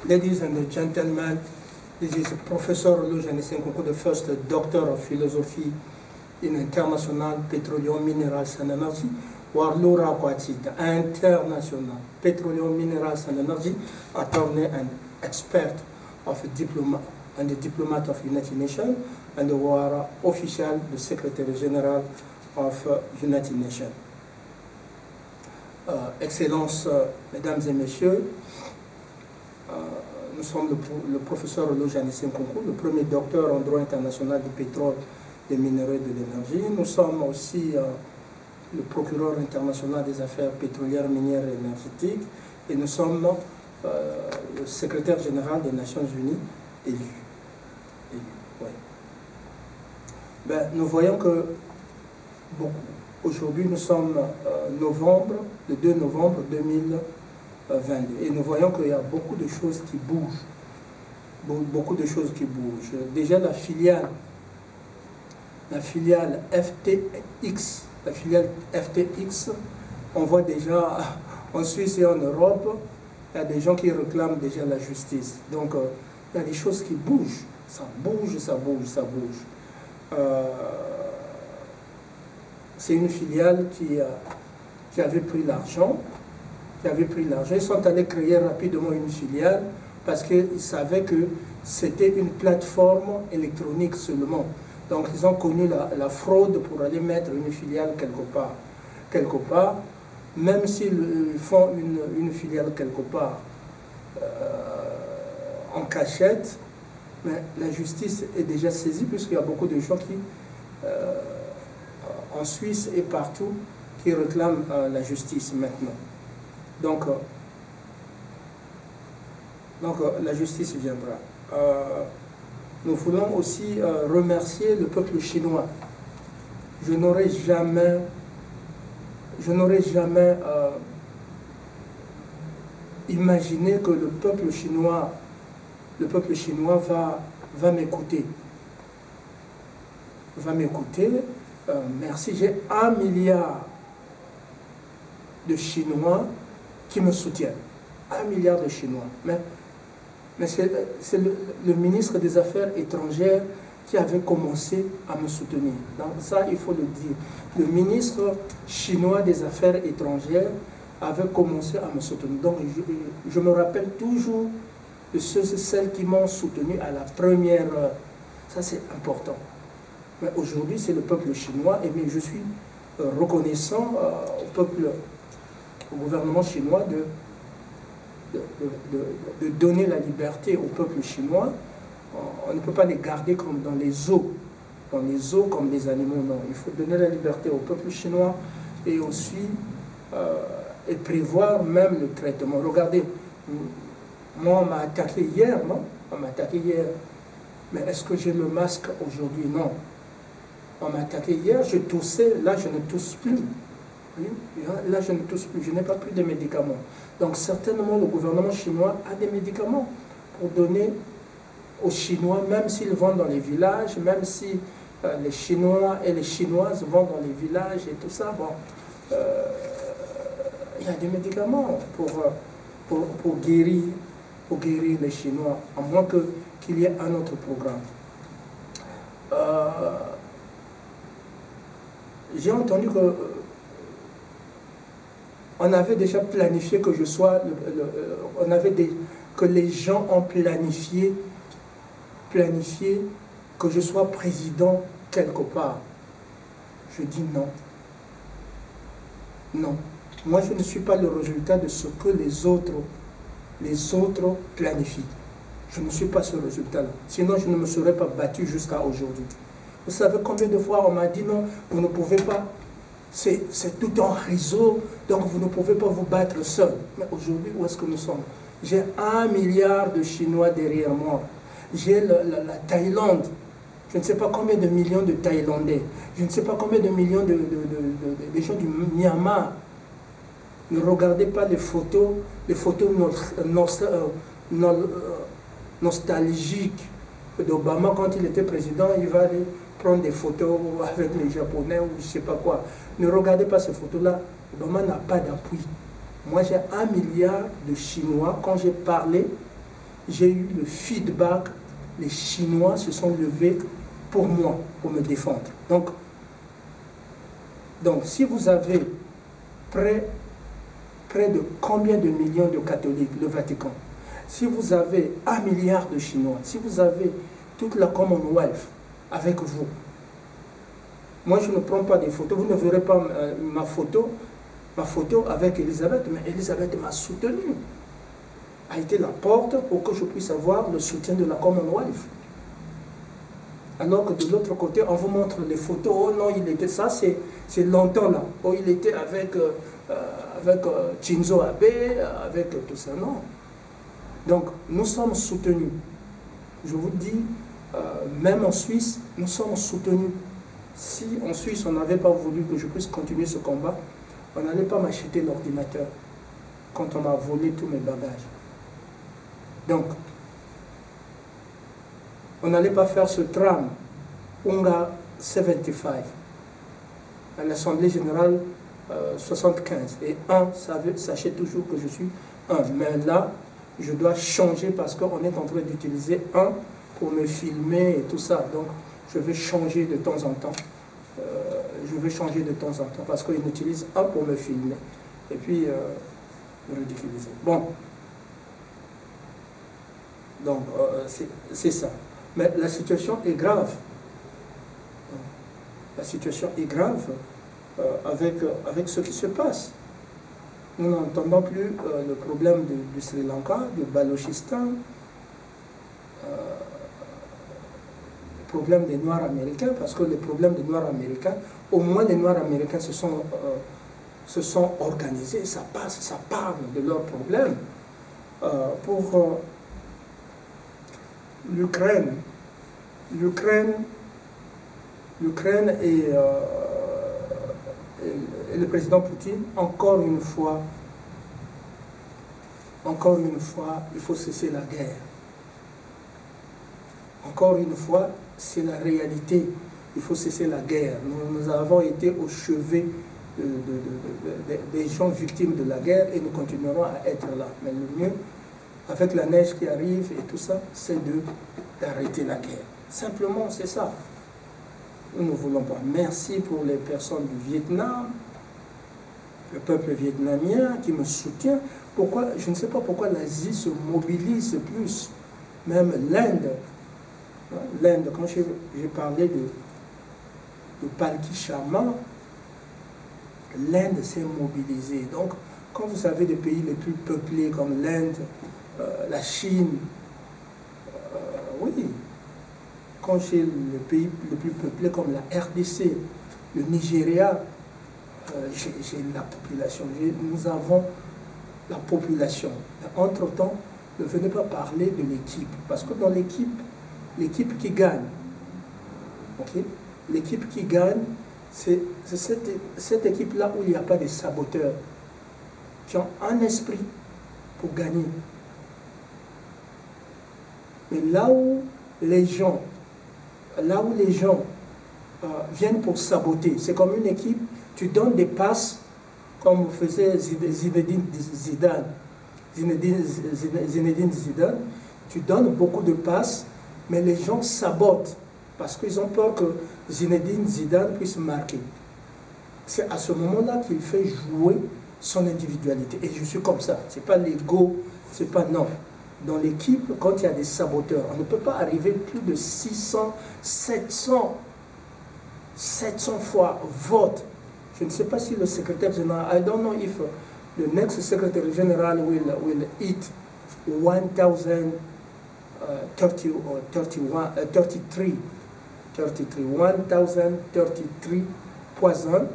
Ladies and gentlemen, this is Professor Olojane Senkunku, the first Doctor of Philosophy in International Petroleum, Minerals and Energy, Warlora Kwati, the International Petroleum, Minerals and Energy, attorney and expert of a diplomat and the diplomat of United Nations, and the war official, the Secretary General of United Nations. Excellences, Mesdames et Messieurs, nous sommes le professeur Olojane Senkunku, le premier docteur en droit international du pétrole, des minéraux et de l'énergie. Nous sommes aussi le procureur international des affaires pétrolières, minières et énergétiques. Et nous sommes le secrétaire général des Nations Unies élu. Ouais. Ben, nous voyons que aujourd'hui nous sommes le 2 novembre 2022 et nous voyons qu'il y a beaucoup de choses qui bougent. Beaucoup de choses qui bougent. Déjà la filiale FTX, on voit déjà en Suisse et en Europe, il y a des gens qui réclament déjà la justice. Donc il y a des choses qui bougent. Ça bouge, ça bouge, ça bouge. C'est une filiale qui avait pris l'argent. Ils sont allés créer rapidement une filiale parce qu'ils savaient que c'était une plateforme électronique seulement. Donc ils ont connu la fraude pour aller mettre une filiale quelque part. Même s'ils font une filiale quelque part en cachette, mais la justice est déjà saisie puisqu'il y a beaucoup de gens qui, en Suisse et partout, qui réclament la justice maintenant. Donc la justice viendra. Nous voulons aussi remercier le peuple chinois. Je n'aurais jamais imaginé que le peuple chinois va m'écouter. Merci, j'ai 1 milliard de Chinois qui me soutiennent. 1 milliard de Chinois. Mais c'est le ministre des Affaires étrangères qui avait commencé à me soutenir. Donc ça, il faut le dire. Le ministre chinois des Affaires étrangères avait commencé à me soutenir. Donc je me rappelle toujours de ceux et celles qui m'ont soutenu à la première heure. Ça, c'est important. Mais aujourd'hui, c'est le peuple chinois, et mais je suis reconnaissant au gouvernement chinois de donner la liberté au peuple chinois. On ne peut pas les garder comme dans les zoos comme des animaux, non. Il faut donner la liberté au peuple chinois et aussi et prévoir même le traitement. Regardez, moi on m'a attaqué hier, non? On m'a attaqué hier. Mais est-ce que j'ai le masque aujourd'hui? Non. On m'a attaqué hier, je toussais, là je ne tousse plus. Oui? Là je ne tousse plus, je n'ai pas pris de médicaments. Donc certainement le gouvernement chinois a des médicaments pour donner aux Chinois, même s'ils vont dans les villages, même si les Chinois et les Chinoises vont dans les villages et tout ça, bon, il y a des médicaments pour guérir les Chinois, à moins qu'il y ait un autre programme. J'ai entendu on avait déjà planifié que je sois, que les gens ont planifié que je sois président quelque part. Je dis non. Non. Moi, je ne suis pas le résultat de ce que les autres planifient. Je ne suis pas ce résultat-là. Sinon, je ne me serais pas battu jusqu'à aujourd'hui. Vous savez combien de fois on m'a dit non, vous ne pouvez pas. C'est tout un réseau, donc vous ne pouvez pas vous battre seul. Mais aujourd'hui, où est-ce que nous sommes? J'ai 1 milliard de Chinois derrière moi. J'ai la Thaïlande. Je ne sais pas combien de millions de Thaïlandais. Je ne sais pas combien de millions de gens du Myanmar. Ne regardez pas les photos nostalgiques d'Obama quand il était président. Il va aller prendre des photos avec les Japonais ou je ne sais pas quoi. Ne regardez pas ces photos-là. Obama n'a pas d'appui. Moi, j'ai 1 milliard de Chinois. Quand j'ai parlé, j'ai eu le feedback, les Chinois se sont levés pour moi, pour me défendre. Donc si vous avez près de combien de millions de catholiques, le Vatican, si vous avez 1 milliard de Chinois, si vous avez toute la Commonwealth avec vous, moi je ne prends pas des photos, vous ne verrez pas ma photo avec Elisabeth, mais Elisabeth m'a soutenu, a été la porte pour que je puisse avoir le soutien de la Commonwealth. Alors que de l'autre côté, on vous montre les photos, oh non, il était ça, c'est longtemps là, oh il était avec Shinzo Abe, avec tout ça, non. Donc nous sommes soutenus. Je vous dis, même en Suisse, nous sommes soutenus. Si en Suisse on n'avait pas voulu que je puisse continuer ce combat, on n'allait pas m'acheter l'ordinateur quand on m'a volé tous mes bagages. Donc, on n'allait pas faire ce tram Unga 75 à l'Assemblée Générale 75. Et sachez toujours que je suis un. Mais là, je dois changer parce qu'on est en train d'utiliser un pour me filmer et tout ça. Donc, je vais changer de temps en temps. Parce qu'ils utilisent un pour me filmer. Et puis, me ridiculiser. Bon. Donc, c'est ça. Mais la situation est grave. La situation est grave avec ce qui se passe. Nous n'entendons plus le problème du Sri Lanka, du Balochistan, le problème des Noirs américains, parce que le problème des Noirs américains, au moins les Noirs américains se sont organisés, ça passe, ça parle de leurs problèmes. Pour l'Ukraine et le président Poutine, encore une fois, il faut cesser la guerre. Encore une fois, c'est la réalité. Il faut cesser la guerre. Nous avons été au chevet des gens victimes de la guerre et nous continuerons à être là. Mais le mieux, avec la neige qui arrive et tout ça, c'est d'arrêter la guerre. Simplement, c'est ça. Nous ne voulons pas. Merci pour les personnes du Vietnam, le peuple vietnamien qui me soutient. Pourquoi, je ne sais pas pourquoi l'Asie se mobilise plus. Même l'Inde. L'Inde, quand j'ai parlé de Palki Sharma, l'Inde s'est mobilisée. Donc, quand vous avez des pays les plus peuplés comme l'Inde, la Chine, oui, quand j'ai les pays les plus peuplés comme la RDC, le Nigeria, j'ai la population, nous avons la population. Entre-temps, ne venez pas parler de l'équipe, parce que dans l'équipe qui gagne, okay? L'équipe qui gagne, c'est cette équipe-là où il n'y a pas de saboteurs, qui ont un esprit pour gagner. Mais là où les gens viennent pour saboter, c'est comme une équipe, tu donnes des passes, comme faisait Zinedine Zidane, tu donnes beaucoup de passes, mais les gens sabotent, parce qu'ils ont peur que Zinedine Zidane puisse marquer. C'est à ce moment-là qu'il fait jouer son individualité. Et je suis comme ça, c'est pas l'ego, c'est pas non. Dans l'équipe, quand il y a des saboteurs, on ne peut pas arriver plus de 600, 700 fois vote. Je ne sais pas si le secrétaire général, I don't know if the next secretary general will eat 1030 30 or 31, 33, 1033 poison.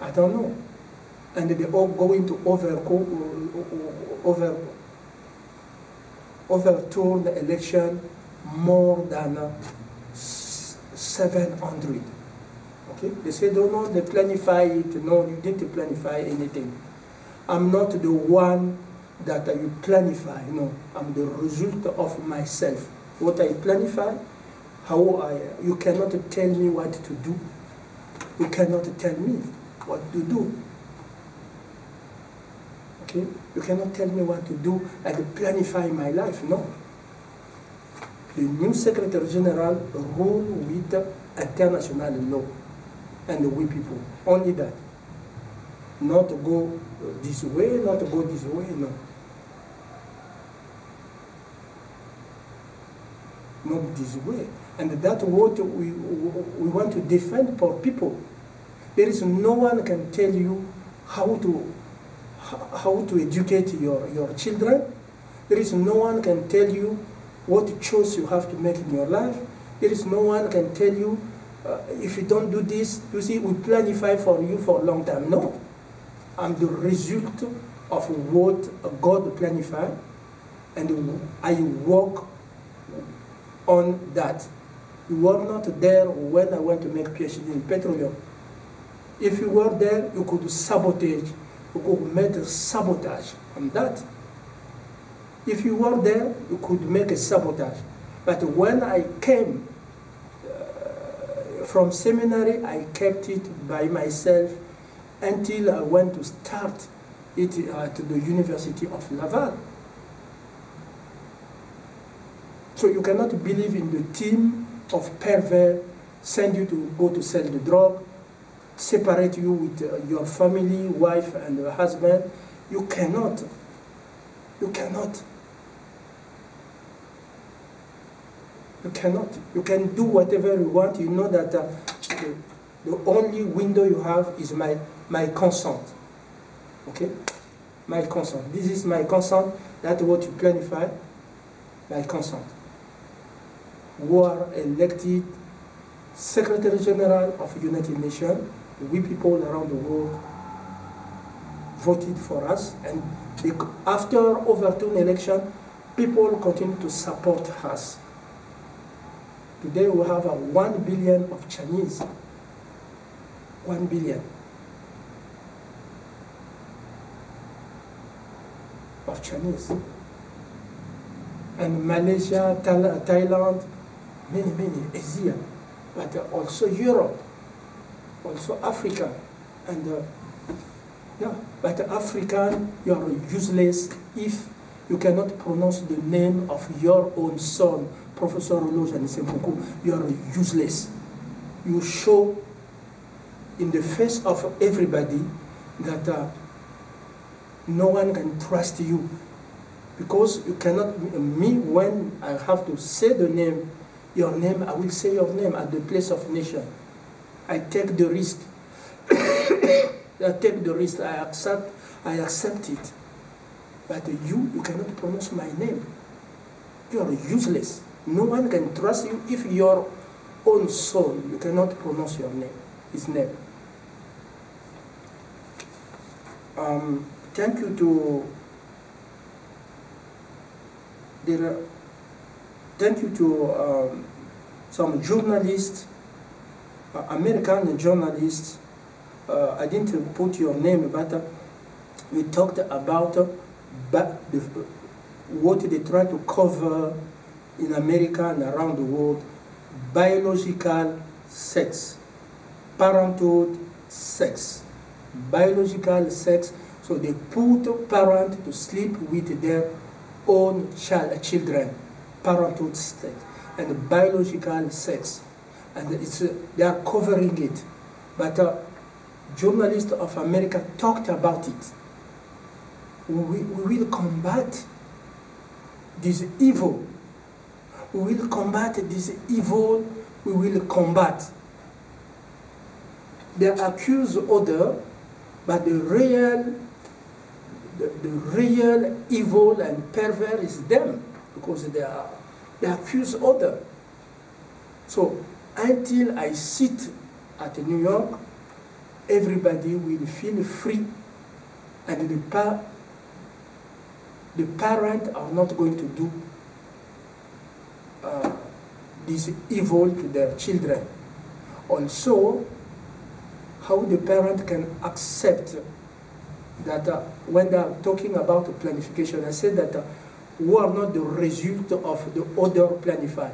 I don't know. And they all going to overturn the election more than 700. Okay? They say, no, they planify it. No, you didn't planify anything. I'm not the one that you planify. No, I'm the result of myself. What I planify, you cannot tell me what to do. You cannot tell me what to do. Okay? You cannot tell me what to do and planify my life. No. The new Secretary General rule with international law and we people. Only that. Not to go this way, not to go this way, no. Not this way. And that's what we want to defend for people. There is no one can tell you how to educate your children. There is no one can tell you what choice you have to make in your life. There is no one can tell you if you don't do this, you see, we planify for you for a long time. No. I'm the result of what God planified, and I work on that. You were not there when I went to make PhD in petroleum. If you were there, you could sabotage, you could make a sabotage on that. If you were there, you could make a sabotage. But when I came from seminary, I kept it by myself until I went to start it at the University of Laval. So you cannot believe in the team of pervert, send you to go to sell the drug, separate you with your family, wife and husband. You cannot. You cannot. You cannot. You can do whatever you want. You know that the only window you have is my consent. Okay? My consent. This is my consent. That's what you planify. My consent. We are elected Secretary General of United Nations. We people around the world voted for us, and after overturned election, people continue to support us. Today we have 1 billion of Chinese. 1 billion of Chinese. And Malaysia, Thailand, many, Asia, but also Europe, also Africa, and yeah, but African, you are useless if you cannot pronounce the name of your own son, Professor Oloja Nisempuku. You are useless. You show in the face of everybody that no one can trust you, because you cannot, me, when I have to say the name, your name, I will say your name at the place of nation. I take the risk. I take the risk, I accept it. But you cannot pronounce my name. You are useless. No one can trust you if your own son, you cannot pronounce your name, his name. Thank you to some journalists, American journalists. I didn't put your name, but you talked about what they try to cover in America and around the world: biological sex, parenthood sex, biological sex. So they put parents to sleep with their own children, parenthood sex, and biological sex, and they are covering it. But journalists of America talked about it. We will combat this evil. We will combat this evil. We will combat. They accuse others, but the real evil and pervert is them, because they accuse others. So until I sit at New York, everybody will feel free, and the parents are not going to do this evil to their children. Also, how the parent can accept that when they are talking about planification, I said that we are not the result of the other planify.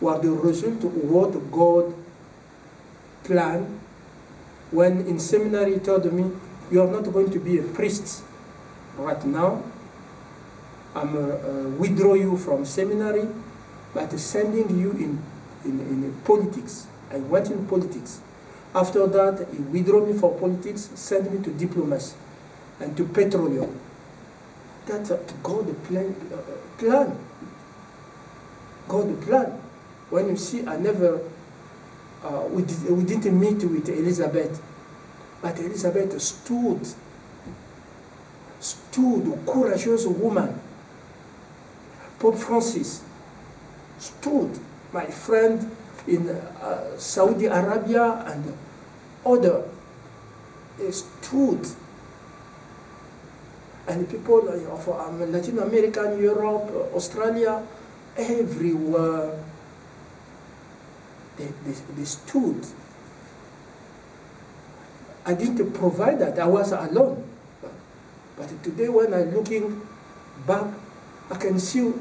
We are the result of what God planned. When in seminary he told me, you are not going to be a priest, right now. I'm withdraw you from seminary, but sending you in politics. I went in politics. After that, he withdrew me for politics, sent me to diplomacy and to petroleum. That's God plan. God plan. When you see, I never, we didn't meet with Elizabeth, but Elizabeth stood, a courageous woman. Pope Francis stood, my friend in Saudi Arabia and other, they stood. And people of Latin America, Europe, Australia, everywhere, they stood. I didn't provide that, I was alone. But today when I'm looking back, I can see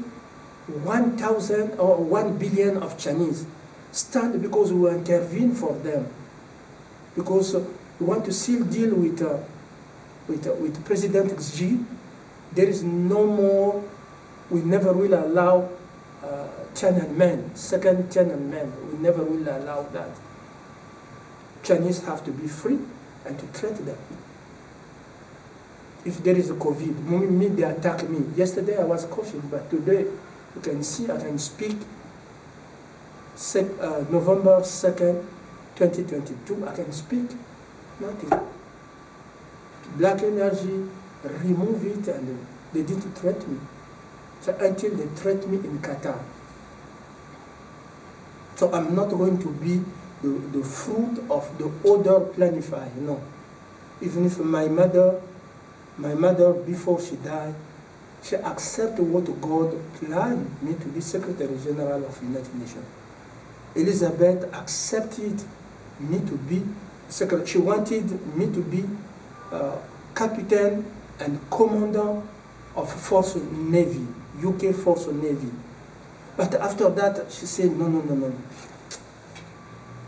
1,000 or 1 billion of Chinese stand because we intervene for them. Because we want to seal deal with President Xi. There is no more, we never will allow Tiananmen, second Tiananmen. We never will allow that. Chinese have to be free and to treat them. If there is a COVID, they attack me. Yesterday I was coughing, but today you can see I can speak. November 2nd, 2022, I can speak. Nothing. Black energy, remove it, and they didn't threat me. So until they threat me in Qatar. So I'm not going to be the fruit of the other planify, no. Even if my mother, before she died, she accepted what God planned me to be Secretary General of the United Nations. Elizabeth accepted me to be secretary. She wanted me to be captain and commander of Force Navy, UK Force Navy. But after that, she said, no.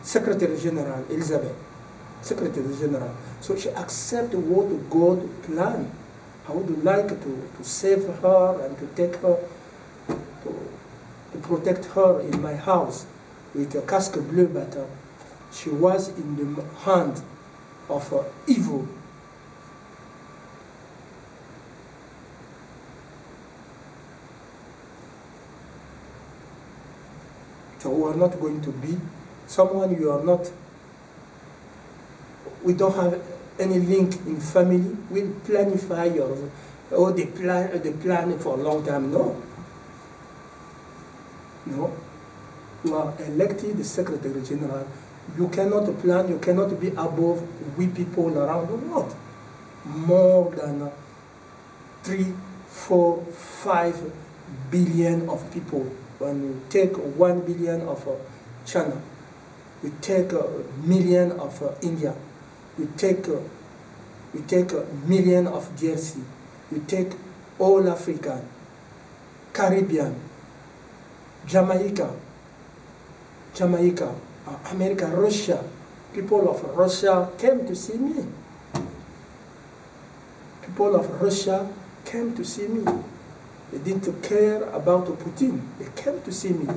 Secretary General, Elizabeth. Secretary General. So she accepted what God planned. I would like to save her and to take her, to protect her in my house with a casque bleu, but she was in the hand of evil. So we are not going to be someone you are not. We don't have any link in family. We'll planify your, the plan for a long time. No. You are elected the Secretary General. You cannot plan, you cannot be above we people around the world. More than 3, 4, 5 billion of people. When you take 1 billion of China, you take a million of India, you take a million of DRC, you take all Africa, Caribbean, Jamaica, America, Russia. People of Russia came to see me. People of Russia came to see me. They didn't care about Putin. They came to see me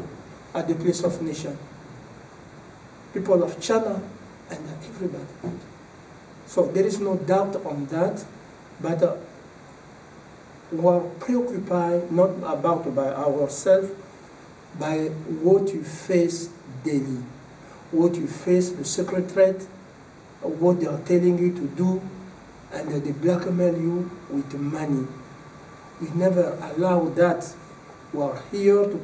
at the place of nation. People of China and everybody. So there is no doubt on that, but we are preoccupied not about by ourselves, by what you face daily, what you face the secretariat, what they are telling you to do, and they blackmail you with money. We never allow that. We are here to